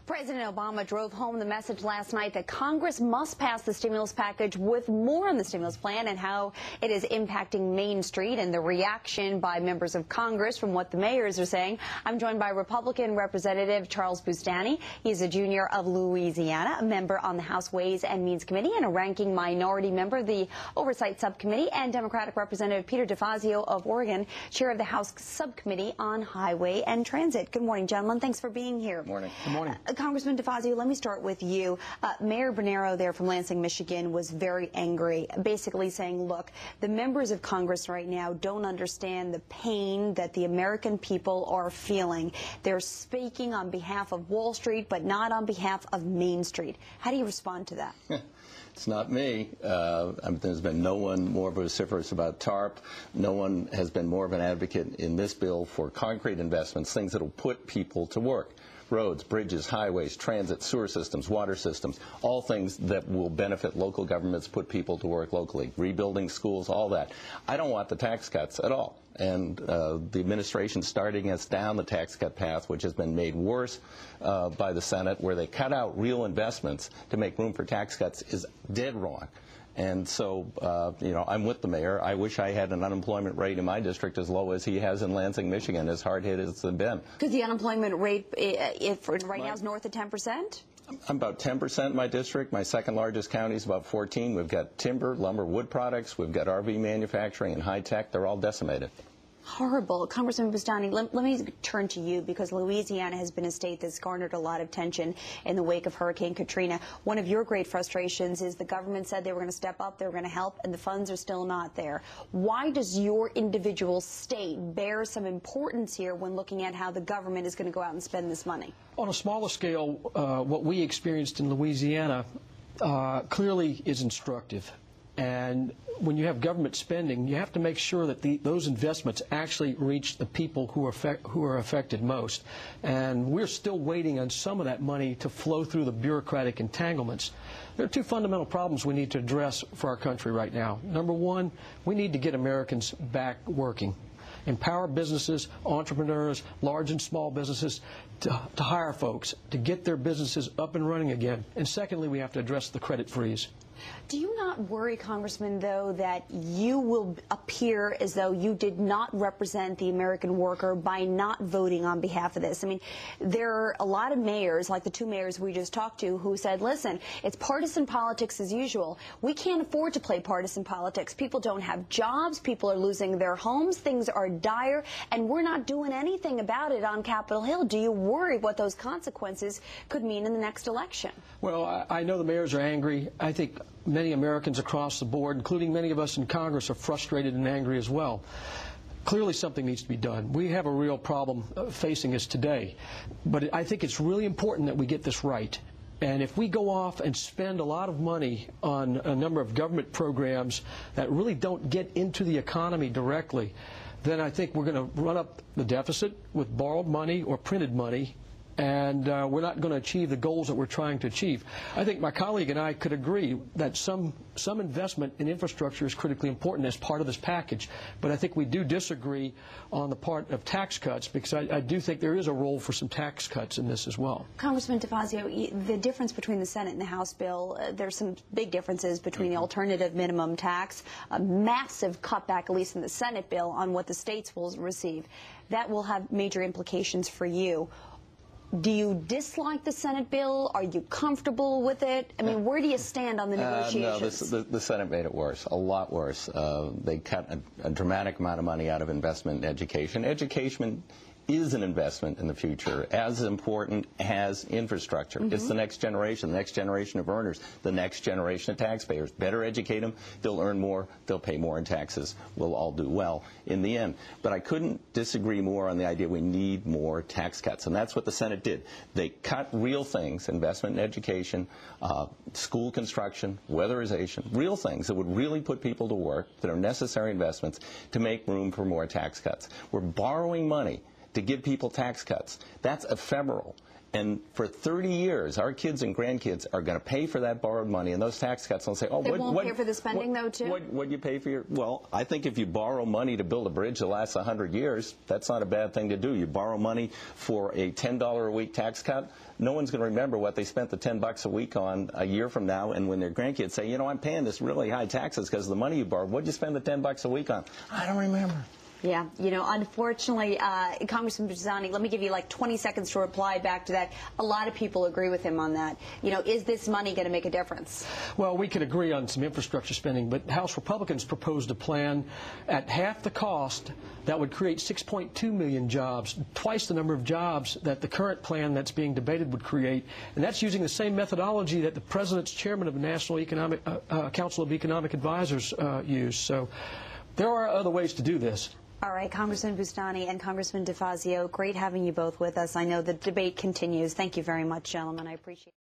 President Obama drove home the message last night that Congress must pass the stimulus package with more on the stimulus plan and how it is impacting Main Street and the reaction by members of Congress from what the mayors are saying. I'm joined by Republican Representative Charles Boustany. He's a junior of Louisiana, a member on the House Ways and Means Committee and a ranking minority member of the Oversight Subcommittee, and Democratic Representative Peter DeFazio of Oregon, chair of the House Subcommittee on Highway and Transit. Good morning, gentlemen. Thanks for being here. Good morning. Good morning. Congressman DeFazio, let me start with you. Mayor Bonero there from Lansing, Michigan, was very angry, basically saying, look, the members of Congress right now don't understand the pain that the American people are feeling. They're speaking on behalf of Wall Street, but not on behalf of Main Street. How do you respond to that? It's not me. There's been no one more vociferous about TARP. No one has been more of an advocate in this bill for concrete investments, things that will put people to work. Roads, bridges, highways, transit, sewer systems, water systems, all things that will benefit local governments, put people to work locally, rebuilding schools, all that. I don't want the tax cuts at all. And the administration starting us down the tax cut path, which has been made worse by the Senate, where they cut out real investments to make room for tax cuts, is dead wrong. And so, I'm with the mayor. I wish I had an unemployment rate in my district as low as he has in Lansing, Michigan, as hard hit as it's been. Because the unemployment rate right now is north of 10%? I'm about 10% in my district. My second largest county is about 14. We've got timber, lumber, wood products. We've got RV manufacturing and high tech. They're all decimated. Horrible. Congressman Boustany, let me turn to you, because Louisiana has been a state that's garnered a lot of attention in the wake of Hurricane Katrina. One of your great frustrations is the government said they were going to step up, they were going to help, and the funds are still not there. Why does your individual state bear some importance here when looking at how the government is going to go out and spend this money? On a smaller scale, what we experienced in Louisiana clearly is instructive. And when you have government spending, you have to make sure that those investments actually reach the people who are affected most. And we're still waiting on some of that money to flow through the bureaucratic entanglements. There are two fundamental problems we need to address for our country right now. Number one, we need to get Americans back working. Empower businesses, entrepreneurs, large and small businesses to hire folks, to get their businesses up and running again. And secondly, we have to address the credit freeze. Do you not worry, Congressman, though, that you will appear as though you did not represent the American worker by not voting on behalf of this? I mean, there are a lot of mayors, like the two mayors we just talked to, who said, listen, it's partisan politics as usual. We can't afford to play partisan politics. People don't have jobs. People are losing their homes. Things are dire, and we're not doing anything about it on Capitol Hill. Do you worry what those consequences could mean in the next election? Well, I know the mayors are angry. I think many Americans across the board, including many of us in Congress, are frustrated and angry as well. Clearly something needs to be done. We have a real problem facing us today. But I think it's really important that we get this right. And if we go off and spend a lot of money on a number of government programs that really don't get into the economy directly, then I think we're going to run up the deficit with borrowed money or printed money, and we're not going to achieve the goals that we're trying to achieve. I think my colleague and I could agree that some investment in infrastructure is critically important as part of this package, but I think we do disagree on the part of tax cuts, because I do think there is a role for some tax cuts in this as well. Congressman DeFazio, the difference between the Senate and the House bill, there's some big differences between the alternative minimum tax, a massive cutback, at least in the Senate bill, on what the states will receive. That will have major implications for you. Do you dislike the Senate bill? Are you comfortable with it? I mean, where do you stand on the negotiations? No, the Senate made it worse, a lot worse. They cut a dramatic amount of money out of investment in education. Education is an investment in the future, as important as infrastructure. It's the next generation of earners, the next generation of taxpayers. Better educate them, they'll earn more, they'll pay more in taxes. We'll all do well in the end. But I couldn't disagree more on the idea we need more tax cuts, and that's what the Senate did. They cut real things, investment in education, school construction, weatherization, real things that would really put people to work, that are necessary investments to make room for more tax cuts. We're borrowing money to give people tax cuts. That's ephemeral. And for 30 years, our kids and grandkids are going to pay for that borrowed money, and those tax cuts will say, oh, they won't pay for the spending, though, too? What do you pay for your... Well, I think if you borrow money to build a bridge that lasts 100 years, that's not a bad thing to do. You borrow money for a $10 a week tax cut, no one's going to remember what they spent the $10 a week on a year from now, and when their grandkids say, you know, I'm paying this really high taxes because of the money you borrowed, what did you spend the $10 a week on? I don't remember. Yeah, you know, unfortunately, Congressman Boustany, let me give you like 20 seconds to reply back to that. A lot of people agree with him on that. You know, is this money going to make a difference? Well, we could agree on some infrastructure spending, but House Republicans proposed a plan at half the cost that would create 6.2 million jobs, twice the number of jobs that the current plan that's being debated would create. And that's using the same methodology that the President's chairman of the National Council of Economic Advisors used. So there are other ways to do this. All right, Congressman Boustany and Congressman DeFazio, great having you both with us. I know the debate continues. Thank you very much, gentlemen. I appreciate it.